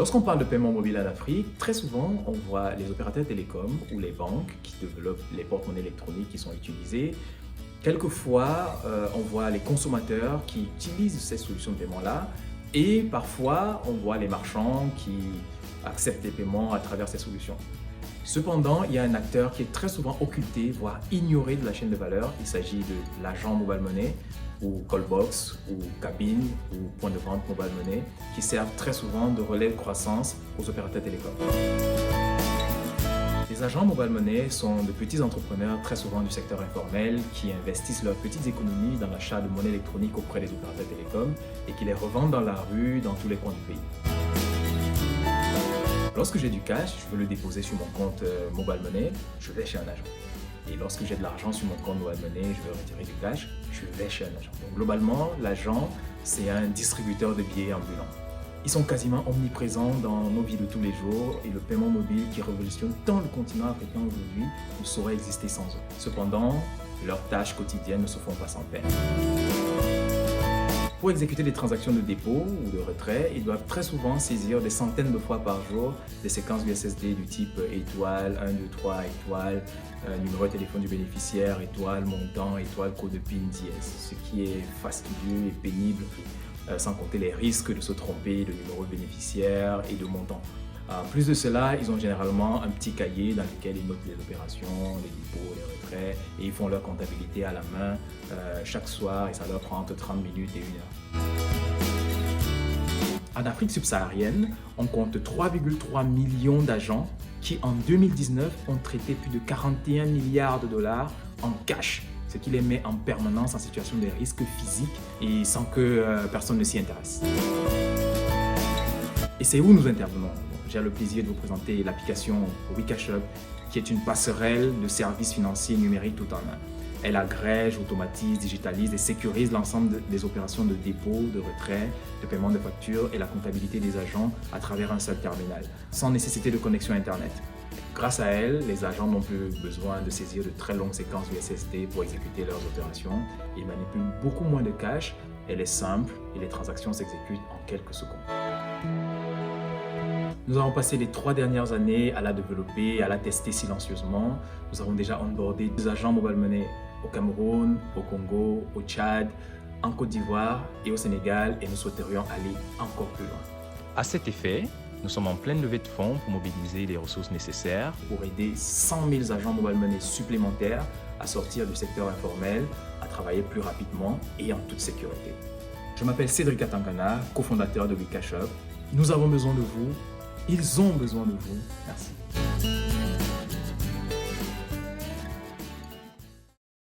Lorsqu'on parle de paiement mobile en Afrique, très souvent, on voit les opérateurs télécoms ou les banques qui développent les porte-monnaies électroniques qui sont utilisées. Quelquefois, on voit les consommateurs qui utilisent ces solutions de paiement-là et parfois, on voit les marchands qui acceptent les paiements à travers ces solutions. Cependant, il y a un acteur qui est très souvent occulté, voire ignoré de la chaîne de valeur. Il s'agit de l'agent mobile money ou callbox ou cabine ou point de vente mobile money qui servent très souvent de relais de croissance aux opérateurs télécoms. Les agents mobile money sont de petits entrepreneurs très souvent du secteur informel qui investissent leurs petites économies dans l'achat de monnaie électronique auprès des opérateurs télécoms et qui les revendent dans la rue dans tous les coins du pays. Lorsque j'ai du cash, je veux le déposer sur mon compte mobile money, je vais chez un agent. Et lorsque j'ai de l'argent sur mon compte mobile money, je veux retirer du cash, je vais chez un agent. Donc globalement, l'agent, c'est un distributeur de billets ambulants. Ils sont quasiment omniprésents dans nos vies de tous les jours et le paiement mobile qui révolutionne tant le continent africain aujourd'hui ne saurait exister sans eux. Cependant, leurs tâches quotidiennes ne se font pas sans peine. Pour exécuter des transactions de dépôt ou de retrait, ils doivent très souvent saisir des centaines de fois par jour des séquences USSD du type étoile, 1, 2, 3, étoile, numéro de téléphone du bénéficiaire, étoile, montant, étoile, code de PIN, dièse, ce qui est fastidieux et pénible, sans compter les risques de se tromper de numéro de bénéficiaire et de montant. En plus de cela, ils ont généralement un petit cahier dans lequel ils notent les opérations, les dépôts, les retraits et ils font leur comptabilité à la main chaque soir et ça leur prend entre 30 minutes et 1 heure. En Afrique subsaharienne, on compte 3,3 millions d'agents qui en 2019 ont traité plus de 41 milliards de dollars en cash, ce qui les met en permanence en situation de risque physique et sans que personne ne s'y intéresse. Et c'est où nous intervenons. J'ai le plaisir de vous présenter l'application WeCashUp, qui est une passerelle de services financiers numériques tout en un. Elle agrège, automatise, digitalise et sécurise l'ensemble des opérations de dépôt, de retrait, de paiement de factures et la comptabilité des agents à travers un seul terminal, sans nécessité de connexion Internet. Grâce à elle, les agents n'ont plus besoin de saisir de très longues séquences USSD pour exécuter leurs opérations. Ils manipulent beaucoup moins de cash, elle est simple et les transactions s'exécutent en quelques secondes. Nous avons passé les 3 dernières années à la développer, à la tester silencieusement. Nous avons déjà onboardé 2 agents mobile money au Cameroun, au Congo, au Tchad, en Côte d'Ivoire et au Sénégal et nous souhaiterions aller encore plus loin. À cet effet, nous sommes en pleine levée de fonds pour mobiliser les ressources nécessaires pour aider 100 000 agents mobile money supplémentaires à sortir du secteur informel, à travailler plus rapidement et en toute sécurité. Je m'appelle Cédric Atangana, cofondateur de WeCashUp. Nous avons besoin de vous. Ils ont besoin de vous. Merci.